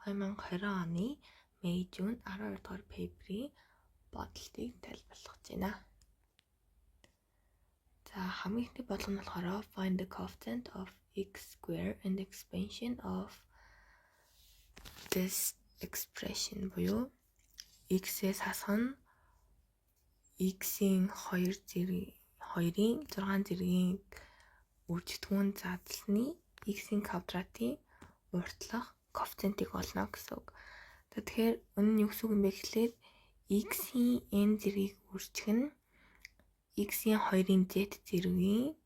2020 оны Мэй, Жун 12 дугаар пейперийн бодолтыг тайлбарлах гэж байна. За хамгийн ихний бодлого нь болохоор find the coefficient of x square and the expansion of this expression буюу x-ээс хасах нь x-ийн 2 зэргийн 6 зэргийн үржигдэхүүн задланы x-ийн квадратын уртлах коэффициентийг олно гэсэн үг. Тэгэхээр энэ нь юу гэсэн үг юм бэ гэхлээр x-ийн n зэргийг үржих нь x-ийн 2-ын z зэргийн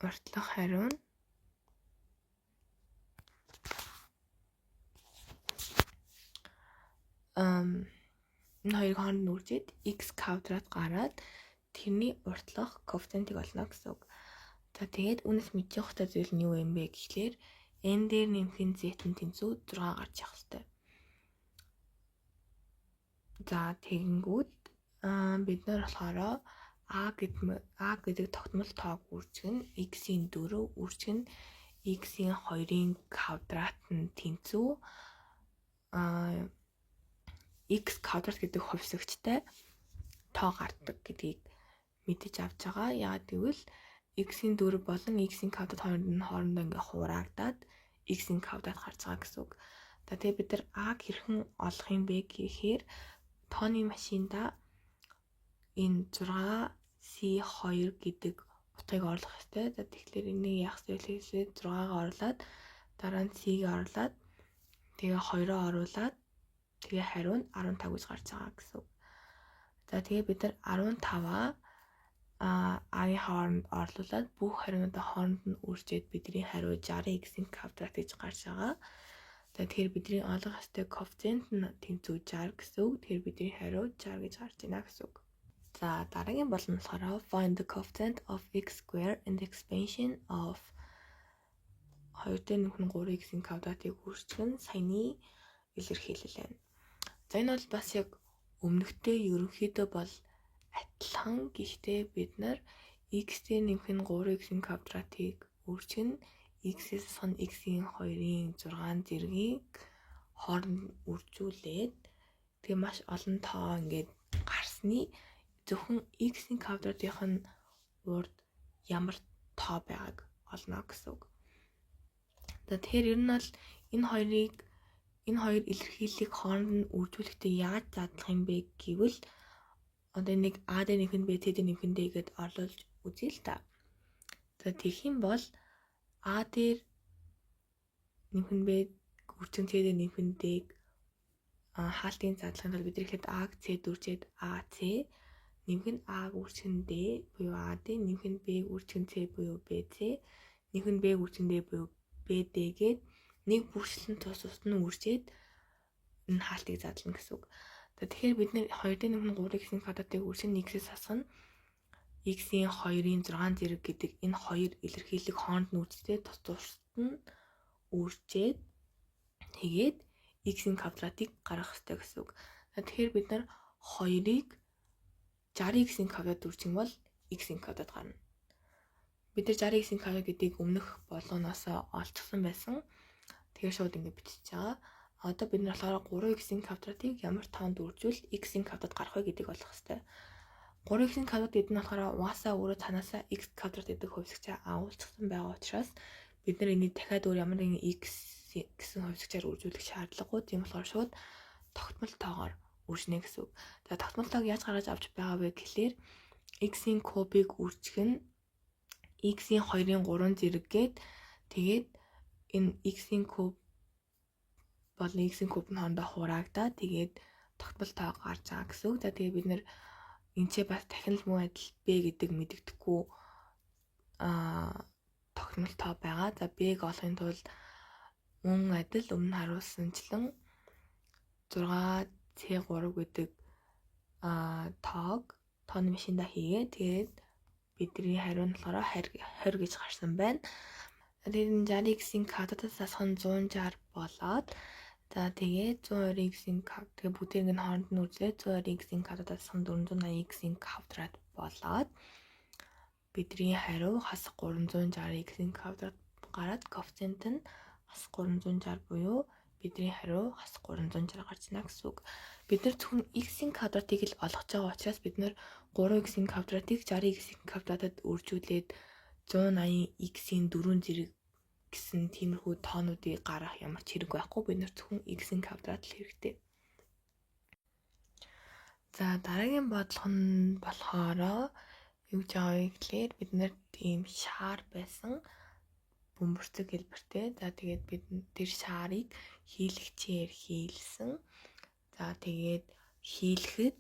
уртлах хариу нь энэ хоёрыг хооронд нь үржээд x квадрат гараад тэрний уртлах коэффициентийг олно гэсэн үг. За тэгээд үнэс мэдчих хөтэй зүйл нь юу юм бэ гэхлээр n дээр нэмэх нь z-ийн тэнцүү 6 гарч явах хэрэгтэй. За тэгэнгүүт бид нар болохоор a гэдэг тогтмол тоог үржих нь x-ийн 4 үржих нь x-ийн 2-ын квадратын тэнцүү x квадрат гэдэг хувьсагчтай тоо гардаг гэдгийг мэдэж авч байгаа. Яагаад гэвэл x-ийн 4 болон x-ийн квадрат хоорондоо ингээ хураагдаад x-ийн квадрат гарч байгаа гэсэн үг. За тэгээ бид нар a хэрхэн олох юм бэ гэхээр тооны машинда энэ 6c2 гэдэг утгыг оруулах хэрэгтэй. За тэгэхээр энийг яах вэ гэхээр 6-гаа оруулаад дараа нь c-ийг оруулаад тэгээ 2-оо оруулаад тэгээ хариу нь 15 гэж гарч байгаа гэсэн үг. За тэгээ бид нар 15-аа a-ийн хооронд орлуулад бүх хариунуудаа хооронд нь үржээд бидний хариу 60x-ийн квадрат гэж гарч байгаа. За тэгэхээр бидний олох ёстой коэффициент нь тэнцүү 60 гэсэн үг. Тэгэхээр бидний хариу 60 гэж гарч байна гэсэн үг. За дараагийн болон болохоор find the coefficient of x square and the expansion of 2 дээр нөхөн 3x-ийн квадратыг үржих нь саяны илэрхийлэл байна. За энэ бол бас яг өмнөхтэй ерөнхийдөө бол адилхан. Гэхдээ бид нар x дээр нэмэх нь 3x-ийн квадратыг үржих нь x-ээс сон x-ийн 2-ын 6 зэргийг хооронд үржүүлээд тэгээ маш олон тоо ингээд гарсны зөвхөн x-ийн квадратын урд ямар тоо байгааг олно гэсэн үг. За тэгэхээр ер нь бол энэ хоёр илэрхийллийг хооронд нь үржүүлэхдээ яаж задлах юм бэ гэвэл одоо нэг a дээр нэмэх нь b дээр нэмэх нь d гэдээ орлуулж үзье л та. За тэгэх юм бол a дээр нэмэх нь b үржих c дээр нэмэх нь d хаалтын задлахын тулд бид ихэд a-г c-д үржээд ac нэмэх нь a-г үржих нь d буюу ad нэмэх нь b-г үржих нь c буюу bc нэмэх нь b-г үржих нь d буюу bd гээд нэг бүрчлэн тус нь үржээд энэ хаалтыг задлана гэсэн үг. За тэгэхээр бид нэр 2 дээр нэмэх нь 3x-ийн квадратыг үржих нь x-ээс хасах нь x-ийн 2-ын 6 зэрэг гэдэг энэ хоёр илэрхийллийг хооронд нь үржижтэй тус нь үржээд тэгээд x-ийн квадратыг гаргах хэрэгтэй гэсэн үг. За тэгэхээр бид нар 2-ыг 60x-ийн квадрат үржих юм бол x-ийн квадрат гарна. Бид нар 60x-ийн квадрат гэдгийг өмнөх болгоноос олчихсан байсан. Тэгэхээр шууд ингэ бичиж байгаа. Одоо бид нар болохоор 3x-ийн квадратыг ямар тоонд үржүүл x-ийн квадрат гарах вэ гэдгийг олох хэрэгтэй. 3x-ийн квадрат гэдэг нь болохоор угаасаа өөрөө цаанаасаа x квадрат гэдэг хувьсагчаа агуулчихсан байгаа учраас бид нар энийг дахиад өөр ямар нэгэн x гэсэн хувьсагчаар үржүүлэх шаардлагагүй. Тийм болохоор шууд тогтмол тоогоор үржинэ гэсэн үг. За тогтмол тоог яаж гаргаж авч байгаа вэ гэхлээр x-ийн кубыг үржих нь x-ийн 2-ын 3 зэрэггээд тэгээд энэ x-ийн куб болон x-ийн кубын хоорондоо хураагдаад тэгээд тогтмол тоо гарч байгаа гэсэн үг. За тэгээд бид нэр энэчээ бас дахин л муу адил b гэдэг мэддэхгүй тогтмол тоо байгаа. За b-г олохын тулд мөн адил өмнө харуулсанчлан 6c3 гэдэг тооны машинда хийгээ. Тэгээд бидний хариу нь болохоор 20 гэж гарсан байна. Тэгээд 60x-ийн квадратаас хасах нь 160 болоод за тэгээд 120x-ийн тэгээд бүгдийг нь хооронд нь үржлээ 120x-ийн квадратаас хасах нь 480x-ийн квадрат болоод бидний хариу хасах 360x-ийн квадрат гараад коэффициент нь хас 360 буюу бидний хариу хас 360 гарч ирнэ гэсэн үг. Бид нар зөвхөн x-ийн квадратыг л олгож байгаа учраас бид нар 3x-ийн квадратыг 60x-ийн квадратад өржүүлээд 180x-ийн 4 зэрэг гэсэн тиймэрхүү тоонуудыг гаргах ямар ч хэрэг байхгүй. Бид нар зөвхөн x-ийн квадрат л хэрэгтэй. За дараагийн бодлого нь болохоор юу гэж байгаа вэ гэхээр бид нар ийм шаар байсан бөмбөрцөг хэлбэртэй. За тэгээд бид тэр шаарыг хийлэгчээр хийлсэн. За тэгээд хийлэхэд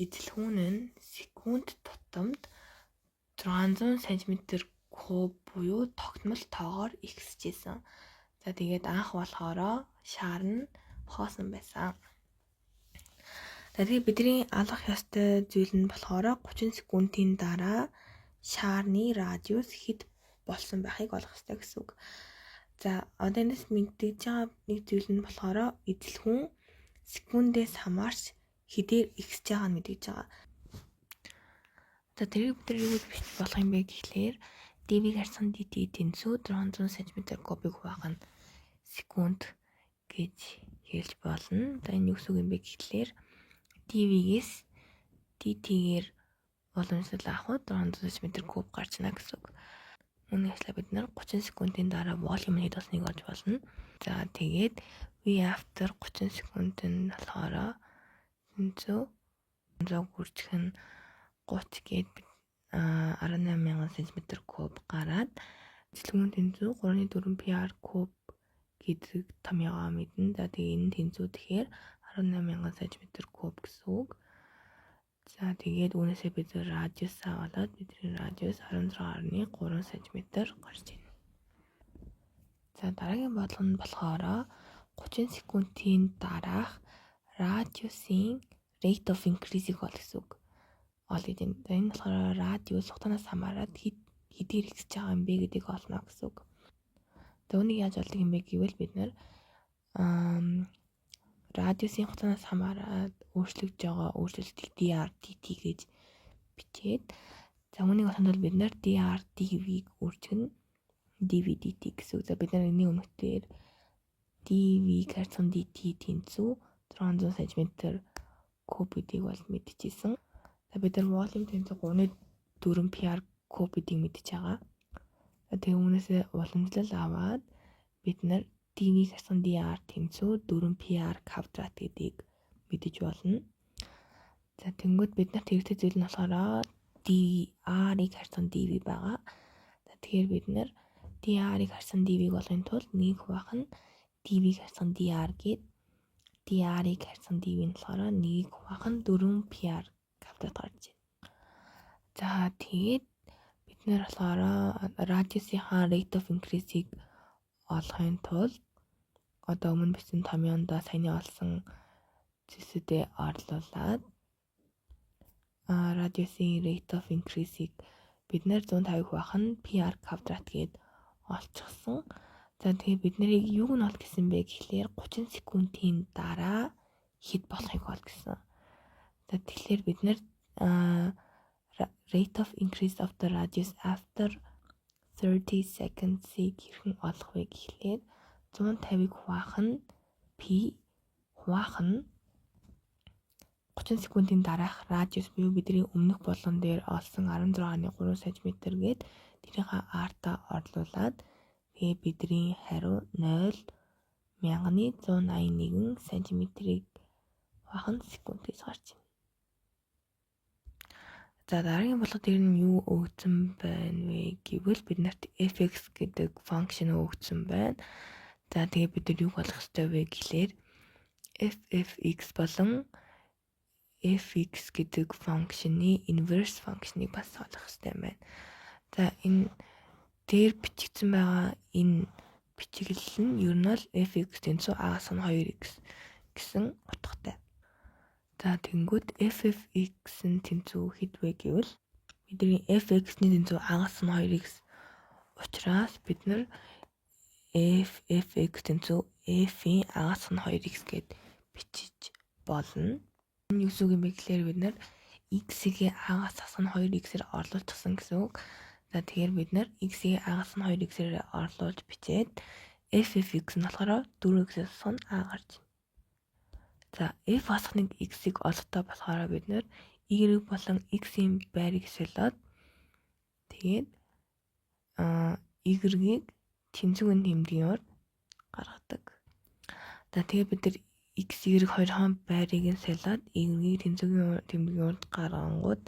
эзлэхүүн нь секунд тутамд 600 см куб буюу тогтмол тоогоор ихсэжсэн. За тэгээд анх болохоор шаар нь хоосон байсан. Тэгээд бидний алах ёстой зүйл нь болохоор 30 секундын дараа шаарны радиус хэд болсон байхыг олох ёстой гэсэн үг. За одоо энэс мэдээж байгаа нэг зүйл нь болохоор эзлэхүүн секундээс хамаарч хэдээр ихсэж байгааг нь мэдээж байгаа. За тэрийг бид юу гэж бичиж болох юм бэ гэхлээр dv гарсан dt тэнцүү 600 cm3-ыг хуваах нь секунд гэж хэлж болно. За энэ юу гэсэн үг юм бэ гэхлээр dv-гээс dt-гээр уламжлал авахд 600 cm3 гарч ирнэ гэсэн үг. Үүнийг ажиллаа бид нар 30 секундын дараа волюм хэд болсныг олж болно. За тэгээд v after 30 секундын болохоор тэнцүү 100 хүрчих нь 30 гээд 18000 cm3 гараад эзлэхүүн тэнцүү 3.4 pr куб гэдэг томьёогоо мэднэ. За тэгээ энэ тэнцүү тэгэхээр 18000 cm3 гэсэн үг. За тэгээд үүнээсээ бид радиус аваад бидний радиус 16.3 cm гарч ирнэ. За дараагийн бодлого нь болохоор 30 секундын дараах радиусын rate of increase-ийг олох гэсэн үг. Олж байна. За энэ болохоор радиус хугацаанаас хамаарат хэдээр ихсэж байгаа юм бэ гэдгийг олно гэсэн үг. За үүнийг яаж олдог юм бэ гэвэл бид нар радиусын хугацаанаас хамаарат өөрчлөгдөж байгаа өөрчлөлтийг dr dt гэж бичээд за үүнийг олоход бол бид нар dr dv-г өөрчилнө dv dt гэсэн үг. За бид нар энэний өмнөхдөр dv гарсан dt тэнцүү 600 cm3 гэдгийг бол мэдчихсэн. За бид нар волюм тэнцүү 3.4 pr куб гэдгийг мэдчихэж байгаа. За тэгээ үүнээсээ уламжлал аваад бид нар dv гарсан dr тэнцүү 4 pr квадрат гэдгийг мэдэж болно. За тэнгууд бид нарт хэрэгтэй зүйл нь болохоор dr-ыг харсан dv байгаа. За тэгэхээр бид нар dr-ыг харсан dv-г олохын тулд нэг хуваах нь dv-г харсан dr гээд dr-ыг харсан dv нь болохоор нэг хуваах нь 4 pr квадрат гарч байна. За тэгээд бид нар болохоор радиусынхаа rate of increase-ийг олохын тулд одоо өмнө бичсэн томьёонд саяны олсон зүйлсүүдээ орлуулад радиусын rate of increase-ийг бид нэр 150 хуваах нь pr квадрат гээд олчихсон. За тэгээд бид нарыг юуг нь ол гэсэн бэ гэхлээр 30 секундын дараа хэд болохыг ол гэсэн. За тэгэхээр бид нэр rate of increase of the radius after 30 seconds-ийг хэрхэн олох вэ гэхлээр 150-ыг хуваах нь p хуваах нь 30 секундын дараах радиус буюу бидний өмнөх болгон дээр олсон 16.3 cm гээд тэрийнхээ r-таа орлуулад тэгээ бидний хариу 0.181 cm-ийг хуваах нь секунд гэж гарч байна. За дараагийн бодлого дээр нь юу өгсөн байна вэ гэвэл биднэрт fx гэдэг функшн өгсөн байна. За тэгээ бид нар юу болох ёстой вэ гэхлээр ffx болон fx гэдэг функшны inverse функшныг бас олох ёстой байна. За энэ дээр бичигдсэн байгаа энэ бичиглэл нь ер нь бол fx тэнцүү a-аас нь 2x гэсэн утгатай. За тэнгууд ffx-ийн тэнцүү хэд вэ гэвэл бидний fx-ний тэнцүү a-аас нь 2x учраас бид нар fx тэнцүү f-ийн a-аас нь 2x гэд бичиж болно. Энэ юу гэсэн үг юм бэ гэхээр бид нар x-ийг a-аас нь 2x-ээр орлуулчихсан гэсэн үг. За тэгэхээр бид нар x-ийг a-аас нь 2x-ээр орлуулж бичээд FFX нь болохоор 4x-ээс асах нь A гарч байна. За F асах нэг x-ийг олохтой болохоор бид нэр y болон x-ийн байрыг солиод тэгээд y-ийг тэнцвэрийн тэмдгийн урд гаргадаг. За тэгээд бид нар x, y хоёрын байрыг нь солиод y-ийг тэнцвэрийн тэмдгийн урд гаргангууд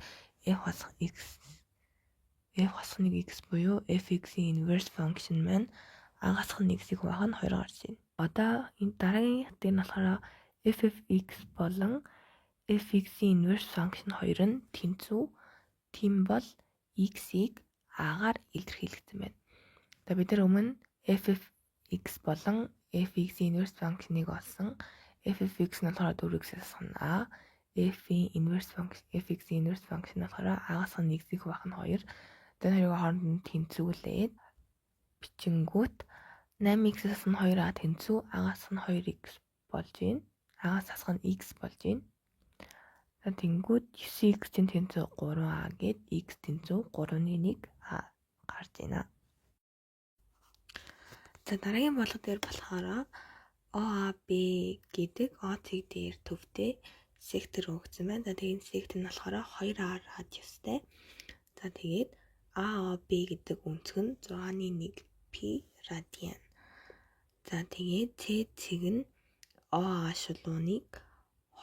f асах нэг x буюу fx-ийн inverse function маань a асах нэг x-ийг хуваах нь 2 гарч байна. Одоо энэ дараагийн хат дээр нь болохоор ffx болон fx-ийн inverse function хоёр нь тэнцүү. Тийм бол x-ийг a-гаар илэрхийлэгдсэн байна. За бид нар өмнө ffx болон fx-ийн inverse function-ыг олсон. ffx нь болохоор 4x-ээс асах нь a, fx'ийн inverse function болохоор a-гаас нь x-ийг хуваах нь 2. Тэр хоёрын хооронд нь тэнцвүүлээд бичингүүт 8x-аас нь 2a тэнцүү, a-гаас нь 2x болж байна. A-гаас асах нь x болж байна. За тэнгүүд 9x-ийн тэнцүү 3a гээд x тэнцүү 3-1a гарч байна. За дараагийн болгон дээр болохоор OAB гэдэг OC дээр төвтэй сектор өгсөн байна. За тэгээд сектор нь болохоор 2a радиустай. За тэгээд AOB гэдэг өнцөг нь 6.1p радиан. За тэгээд C-цэг нь OA шулууныг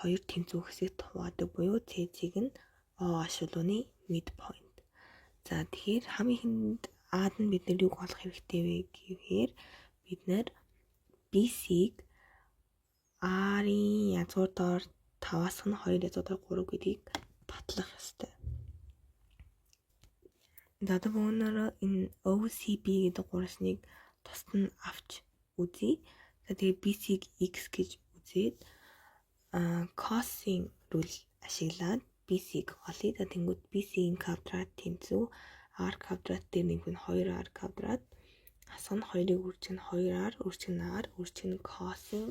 2 тэнцүү хэсэгт хуваадаг буюу C-цэг нь OA шулууны midpoint. За тэгэхээр хамгийн ихэнд A-д нь бид нар юг олох хэрэгтэй вэ гэхээр бид нар BC-г R-ийн язгуурдоор 5-аас нь 2 язгуурдоор 3 гэдгийг батлах ёстой. Одоо бүгнээрээ энэ OCB гэдэг гурваныг тусад нь авч үзье. За тэгээ BC-г x гэж үзээд cos-ийн рул ашиглаад BC-г олъё. За тэнгууд BC-ийн квадрат тэнцүү R квадрат дээр нэг нь 2R квадрат асах нь 2-ыг үржих нь 2R үржих нь R үржих нь cos-ийн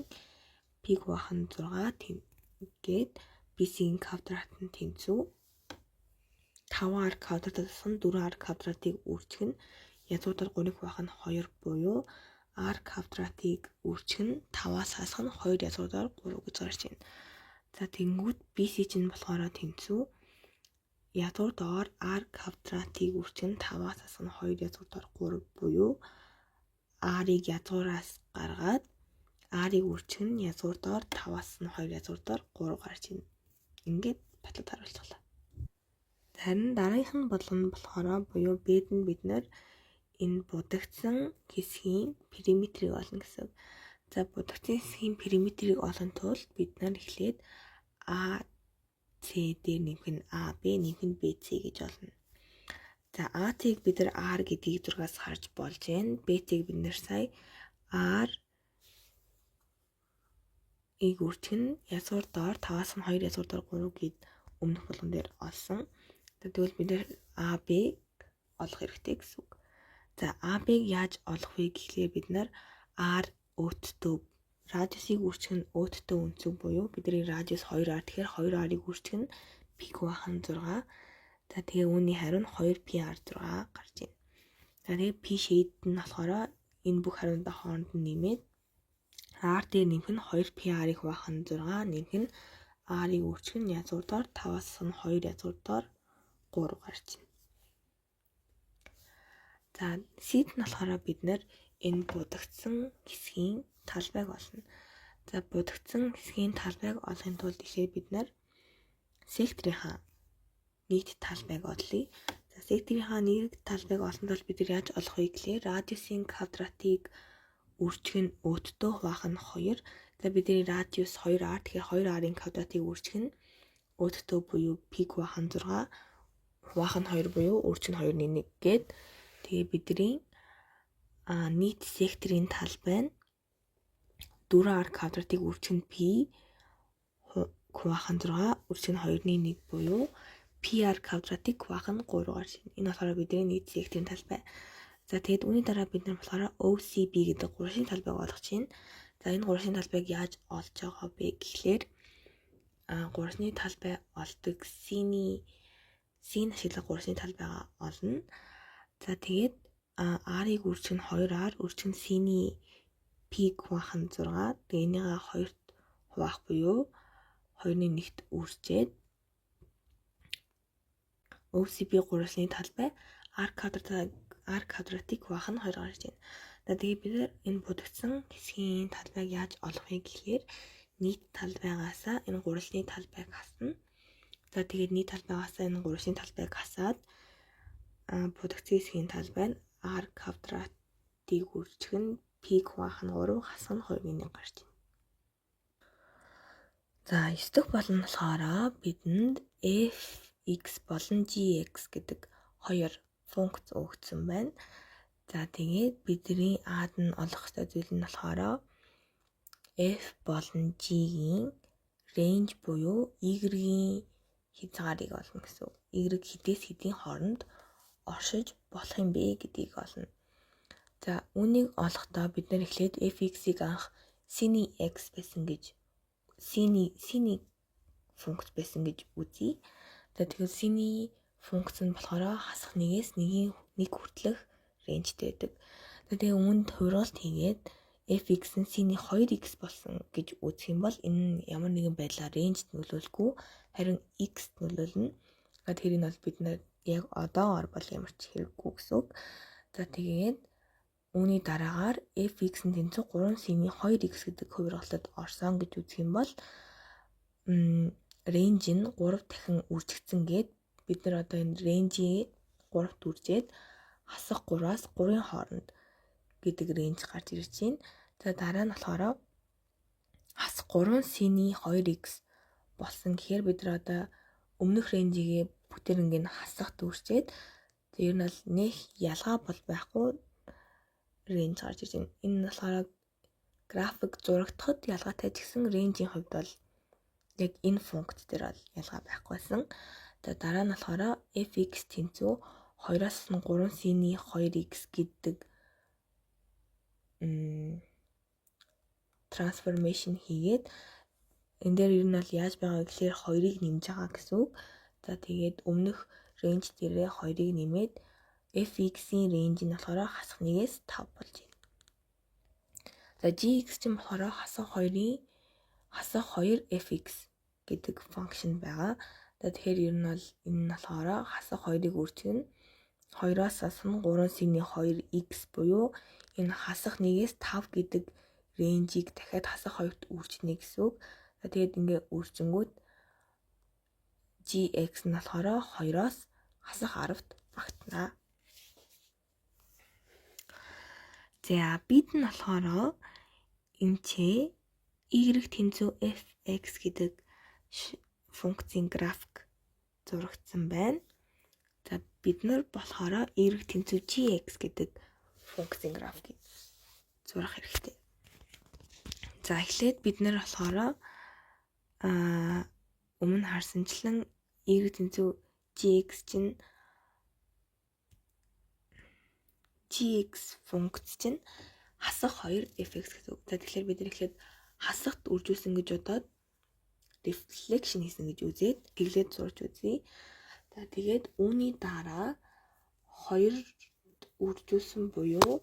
π-г баах нь 6 тэгээд BC-ийн квадрат нь тэнцүү 5R квадратаас нь 4R квадратыг үржих нь язгуурдаар 3-ыг хуваах нь 2 буюу R квадратыг үржих нь 5-аас хасах нь 2 язгуурдаар 3 гэж гарч байна. За тэнгууд BC чинь болохоор тэнцүү язгуурдаар R квадратыг үржих нь 5-аас хасах нь 2 язгуурдаар 3 буюу R-ыг язгуураас гаргаад R-ыг үржих нь язгуурдаар 5-аас нь 2 язгуурдаар 3 гарч байна. Ингээд батлаад харуулцгаалаа. Харин дараагийнх нь болгоно болохоор буюу B-д нь бид нэр энэ будагдсан хэсгийн периметрийг олно гэсэн. За будагдсан хэсгийн периметрийг олох тул бид нар эхлээд AC дээр нэмэх нь AB нэмэх нь BC гэж олно. За AC-г бид нар R гэдгийг зургаас харж болж байна. BC-г бид нар сая R ийг үржих нь язгуурдаар 5-аас нь 2 язгуурдаар 3 гэд өмнөх болгон дээр олсон. Тэгвэл бид нэр AB олох хэрэгтэй гэсэн үг. За AB-г яаж олох вэ гэхлээр бид нар R өөдтөө радиусыг үржих нь өөдтөө өнцөг буюу бидний радиус 2R тэгэхээр 2R-ыг үржих нь π-г баах нь 6. За тэгээ үүний хариу нь 2PR6 гарч байна. За тэгээ P shade нь болохоор энэ бүх хариунда хооронд нь нэмээд R дээр нэмэх нь 2PR-ыг хуваах нь 6 нэмэх нь R-ыг үржих нь язгуурдаар 5-аас нь 2 язгуурдаар 3 гарч байна. За C-д нь болохоор бид нэр энэ будагдсан хэсгийн талбайг олно. За будагдсан хэсгийн талбайг олохын тулд ихлээр бид нэр секторынхаа нийт талбайг олъё. За секторынхаа нийт талбайг олохын тулд бид нар яаж олох вэ гэхээр радиусын квадратыг үржих нь өөдтөө хуваах нь 2. За бидний радиус 2R тэгэхээр 2R-ын квадратыг үржих нь өөдтөө буюу π-г баах нь 6 хуваах нь 2 буюу үржих нь 2-1 гээд тэгээ бидний нийт секторын талбай нь 4R квадратыг үржих нь π хуваах нь 6 үржих нь 2-1 буюу PR квадратыг хуваах нь 3 гарч байна. Энэ болохоор бидний нийт секторын талбай. За тэгээд үүний дараа бид нар болохоор OCB гэдэг гурван талбайг олох чинь. За энэ гурван талбайг яаж олж байгаа бэ гэхлээр гурван талбай олдог C-ний ашиглах гурван талбайгаа олно. За тэгээд R-ыг үржих нь 2R, үржих нь C-ний P хуваах нь 6. Тэгээ энийгээ 2-т хуваах буюу 2-1-т үүсчээд OCP гурвалжны талбай R квадратыг хуваах нь 2 гарч байна. За тэгээ бид энэ будагдсан хэсгийн талбайг яаж олох вэ гэхээр нийт талбайгаас энэ гурвалжны талбайг хасна. За тэгээд нийт талбайгаас энэ гурвалжны талбайг хасаад будагдсан хэсгийн талбай нь R квадратыг үржих нь P хуваах нь 3, хасах нь 2-1 гарч байна. За 9 дахь бол нь болохоор бидэнд fx болон gx гэдэг хоёр функц өгсөн байна. За тэгээд бидний аад нь олох ёстой зүйл нь болохоор f болон g-ийн range буюу y-ийн хязгаарыг олно гэсэн үг. Y хэдээс хэдийн хооронд оршиж болох юм бэ гэдгийг олно. За үүнийг олохдоо бид нэр эхлээд fx-ийг анх синий x байсан гэж синий функц байсан гэж үзье. За тэгэхээр синий функц нь болохоор хасах нэгээс нэг хүртэлх рейнжтэй байдаг. Тэгээ үүнд хувиргалт хийгээд fx нь синий 2x болсон гэж үзэх юм бол энэ нь ямар нэгэн байдлаар рейнжт нөлөөлөхгүй харин x нөлөөлнө. Тэгэхээр энэ бол бид нар яг одоогоор бол ямар ч хэрэггүй гэсэн үг. За тэгээд үүний дараагаар fx нь тэнцүү 3 синий 2x гэдэг хувиргалтад орсон гэж үзэх юм бол рейнж нь 3 дахин үржигдсэн гээд бид нар одоо энэ рейнжийг 3-т үржээд хасах 3-аас 3-ын хооронд гэдэг рейнж гарч ирж байна. За дараа нь болохоор хасах 3 синий 2x болсон гэхээр бид нар одоо өмнөх рейнжийг бүтээрнгийн хасахт үржээд ер нь бол нэг ялгаа бол байхгүй рейнж гарч ирж байна. Энэ нь болохоор график зурагдахад ялгаатай ч гэсэн рейнжийн хувьд бол яг энэ функц дээр бол ялгаа байхгүйсэн. За дараа нь болохоор fx тэнцүү 2-аас 3 синий 2x гэдэг трансформашн хийгээд энэ дээр ер нь бол яаж байгаа гэхээр 2-ыг нэмж байгаа гэсэн үг. За тэгээд өмнөх рейнж дээрээ 2-ыг нэмээд fx-ийн рейнж нь болохоор хасах 1-ээс 5 болж байна. За gx чинь болохоор хасах 2 fx гэдэг функшн байгаа. За тэгэхээр ер нь бол энэ нь болохоор хасах 2-ыг үржигнэ. 2-аас асна 3 синий 2x буюу энэ хасах 1-ээс 5 гэдэг рейнжийг дахиад хасах 2-т үржинэ гэсэн үг. За тэгээд ингээ үржингүүд gx нь болохоор 2-оос хасах 10-т багтана. За бид нь болохоор эмчээ y тэнцүү fx гэдэг функцийн график зурагдсан байна. За бид нар болохоор y тэнцүү gx гэдэг функцийн графикийг зурах хэрэгтэй. За эхлээд бид нар болохоор өмнө харсанчлан y тэнцүү gx чинь gx функц чинь хасах 2 fx гэсэн үг. За тэгэхээр бид нар эхлээд хасахт үржүүлсэн гэж бодоод reflection хийсэн гэж үзээд гэглээд зурж үзье. За тэгээд үүний дараа 2 үржүүлсэн буюу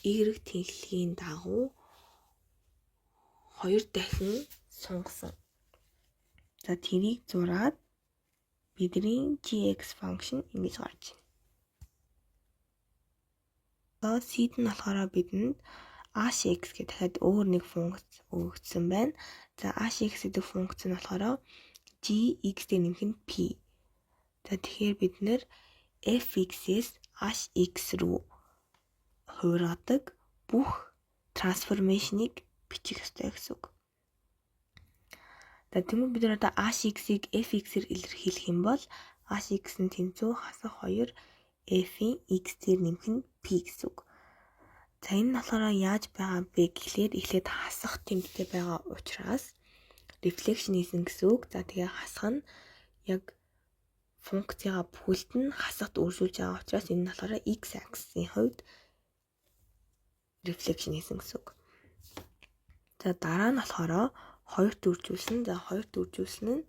y тэнхлэгийн дагуу 2 дахин сунгасан. За тэрийг зураад бидний gx function ингэж гарч байна. C-д нь болохоор бидэнд hx гэх дахиад өөр нэг функц өгөгдсөн байна. За hx гэдэг функц нь болохоор gx дээр нэмэх нь p. За тэгэхээр бид нэр fx-ээс hx руу хувиргадаг бүх трансформашныг бичих ёстой гэсэн үг. За тэгвэл бид нар одоо hx-ийг fx-ээр илэрхийлэх юм бол hx нь тэнцүү хасах 2 f-ийн x дээр нэмэх нь p гэсэн үг. За энэ нь болохоор яаж байгаа бэ гэхлээр эхлээд хасах тэмдэгтэй байгаа учраас reflection хийсэн гэсэн үг. За тэгээ хасах нь яг функцийн бүхэлд нь хасахт үржүүлж байгаа учраас энэ нь болохоор x axis-ийн хувьд reflection хийсэн гэсэн үг. За дараа нь болохоор 2-т үржүүлсэн. За 2-т үржүүлсэн нь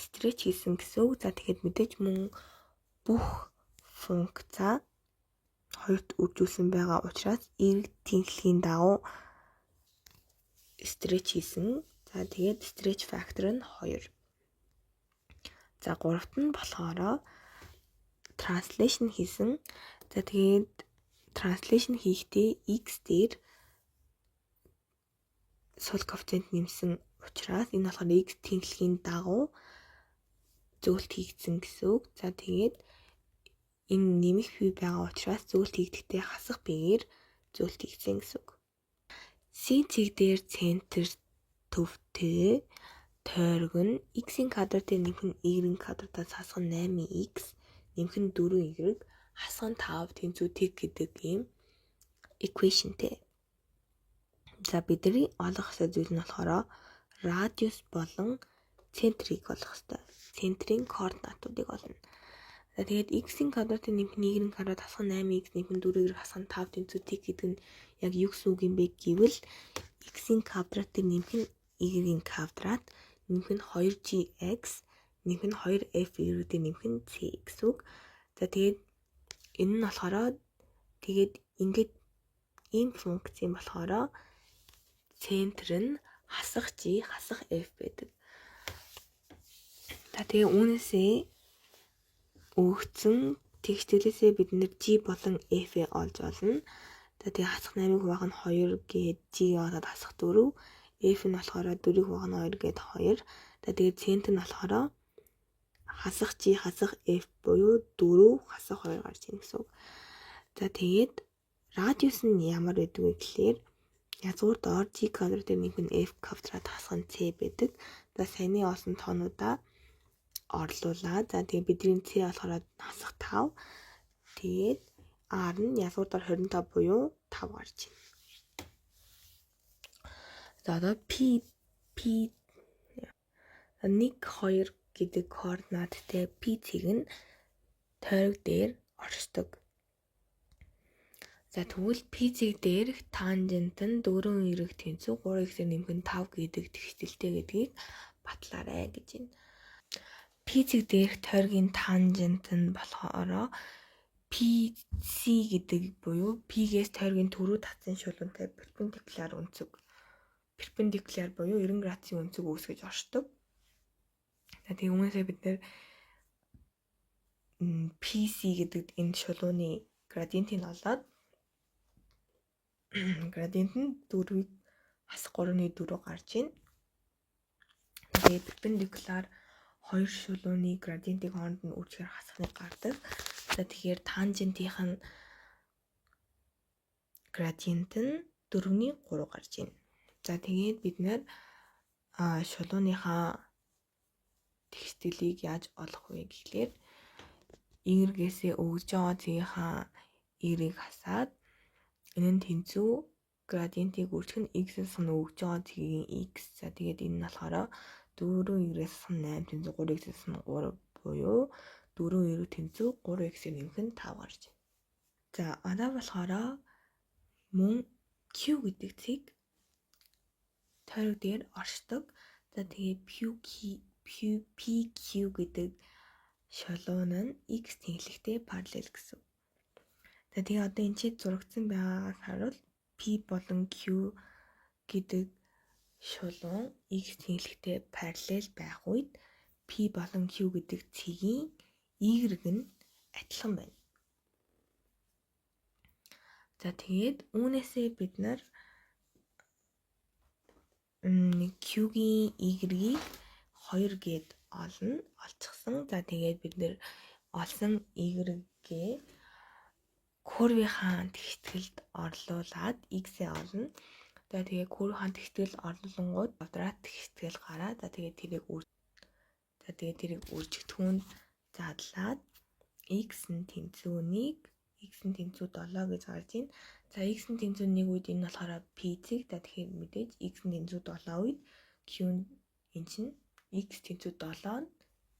stretch хийсэн гэсэн үг. За тэгэхэд мэдээж мөн бүх функцаа 2-т үржүүлсэн байгаа учраас y тэнхлэгийн дагуу stretch хийсэн. За тэгээд stretch factor нь 2. За 3-т нь болохоор translation хийсэн. За тэгээд translation хийхдээ x дээр сул коэффициент нэмсэн учраас энэ болохоор x тэнхлэгийн дагуу зөвлөлт хийгдсэн гэсэн үг. За тэгээд энэ нэмэх бий байгаа учраас зөвлөлт хийгдэхдээ хасах биеэр зөвлөлт хийгдсэн гэсэн үг. C цэг дээр центр төвтэй тойрог нь x-ийн квадратын нэмэх нь y-ийн квадратаас хасах нь 8x нэмэх нь 4y хасах нь 5 тэнцүү тэг гэдэг ийм equationтэй. За бидний олох ёстой зүйл нь болохоор радиус болон центрийг олох ёстой. Центрийн координатуудыг олно. За тэгээд x-ийн квадратын нэмэх нь y-ийн квадрат хасах нь 8x нэмэх нь 4y хасах нь 5 тэнцүү тэг гэдэг нь яг юу гэсэн үг юм бэ гэвэл x-ийн квадратын нэмэх нь y-ийн квадрат нэмэх нь 2gx нэмэх нь 2f ирүүдээ нэмэх нь c гэсэн үг. За тэгээд энэ нь болохоор тэгээд ингээд ийм функц юм болохоор центр нь хасах g хасах f байдаг. За тэгээ үүнээсээ өгсөн тэгштгэлээсээ бид нэр g болон f-ийг олж олно. За тэгээ хасах 8-ыг хуваах нь 2 гээд g ороод хасах 4. F нь болохоор 4-ийг хуваах нь 2 гээд 2. За тэгээ центр нь болохоор хасах g хасах f буюу 4 хасах 2 гарч ийн гэсэн үг. За тэгээд радиус нь ямар байдаг вэ гэхээр язгуур доор g квадратын нэмэх нь f квадрат хасах нь c байдаг. За саяны олсон тоонуудаа орлуулаад за тэгээ бидний c болохоор хасах 5. Тэгээд r нь язгуур доор 25 буюу 5 гарч ийн. За одоо p 1 2 гэдэг координаттай p цэг нь тойрог дээр оршдог. За тэгвэл p цэг дээрх тангент нь 4 эрэг тэнцүү 3x-ээр нэмэх нь 5 гэдэг тэгштэлтэй гэдгийг батлаарай гэж байна. P цэг дээрх тойргийн тангент нь болохоор PC гэдэг буюу P-гээс тойргийн түрүү татсан шулуунтай перпендикуляр өнцөг. Перпендикуляр буюу 90 градусын өнцөг үүсгэж оршдог. За тэгээ үүнээсээ бид нэр PC гэдэг энэ шулууны градиентийг олоод градиент нь 4-ийг хасах 3.4 гарч ийн. Тэгээд перпендикуляр хоёр шулууны градиентийг хооронд нь үржихээр хасахныг гардаг. За тэгэхээр тангентийнх нь градиент нь 4.3 гарч ийн. За тэгээд бид нэр шулууныхаа тэгштэлийг яаж олох вэ гэхлээр y-гээсээ өгж байгаа цэгийнхаа y-ийг хасаад энэ нь тэнцүү градиентийг үржих нь x-ээс нь өгж байгаа цэгийн x. За тэгээд энэ нь болохоор 4y-ээс нь 8 тэнцүү 3x-ээс нь 3 буюу 4y тэнцүү 3x-ээр нэмэх нь 5 гарч байна. За одоо болохоор мөн q гэдэг цэг тойрог дээр оршдог. За тэгээд PQ гэдэг шалуун нь x тэнхлэгтэй параллел гэсэн. За тэгээ одоо энэ чинь зурагдсан байгаагаас харуул P болон Q гэдэг шулуун x тэнхлэгтэй параллел байх үед P болон Q гэдэг цэгийн y нь адилхан байна. За тэгээд үүнээсээ бид нар Q-гийн y-ийг 2 гээд олчихсан. За тэгээд бид нэр олсон y-гээ курвийнхаа тэгштгэлд орлуулад x-ээ олно. За тэгээд курвийнхаа тэгштгэл орлуулангууд квадрат тэгштгэл гараа. За тэгээд тэрийг үржигдэхүүнд задлаад x нь тэнцүү 1, x нь тэнцүү 7 гэж гарч ийн. За x нь тэнцүү 1 үед энэ болохоор p цэг. За тэгэхээр мэдээж x нь тэнцүү 7 үед q нь энэ чинь x тэнцүү 7 нь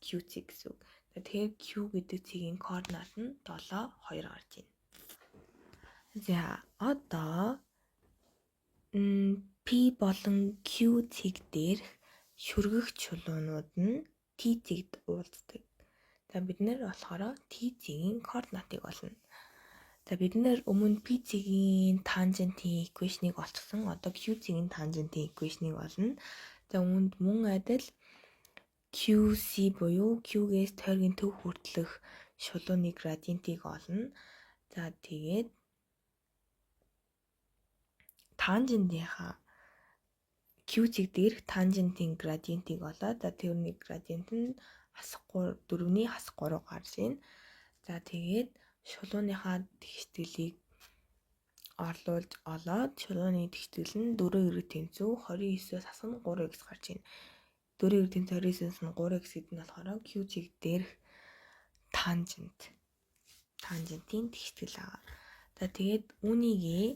q цэг гэсэн үг. За тэгэхээр q гэдэг цэгийн координат нь 7 2 гарч ийн. За одоо p болон q цэг дээрх шүргэх чулуунууд нь t цэгт уулздаг. За бид нэр болохоор t цэгийн координатыг олно. За бид нэр өмнө PC-ийн tangent-ийн equation-ыг олцсон. Одоо QC-ийн tangent-ийн equation-ыг олно. За үүнд мөн адил QC буюу Q-гээс тойргийн төв хүртэлх шулууны градиентийг олно. За тэгээд tangent-ийнхаа Q-цэг дээрх tangent-ийн градиентийг олоод за тэрний градиент нь хасахгүй 4-ний хасах 3 гарч ийн. За тэгээд шулууныхаа тэгшгэлийг орлуулж олоод шулууны тэгшгэл нь 4 эрэг тэнцүү 29-оос хасах нь 3x гарч ийн. 4 эрэг тэнцүү 29-оос нь 3x гэдэг нь болохоор Q-цэг дээрх tangent-ийн тэгшгэл аа. За тэгээд үүнийгээ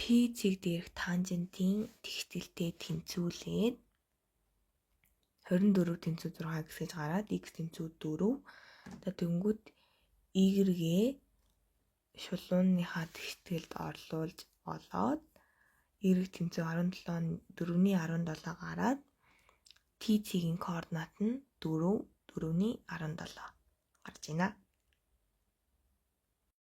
P-цэг дээрх tangent-ийн тэгшгэлтэй тэнцвүүлээд 24 тэнцүү 6 гэж гараад x тэнцүү 4. За тэнгүүд y-гээ шулууныхаа тэгшгэлд орлуулж олоод y тэнцүү 17 4-ний 17 гараад t-цэгийн координат нь 4 4-ний 17 гарч байна.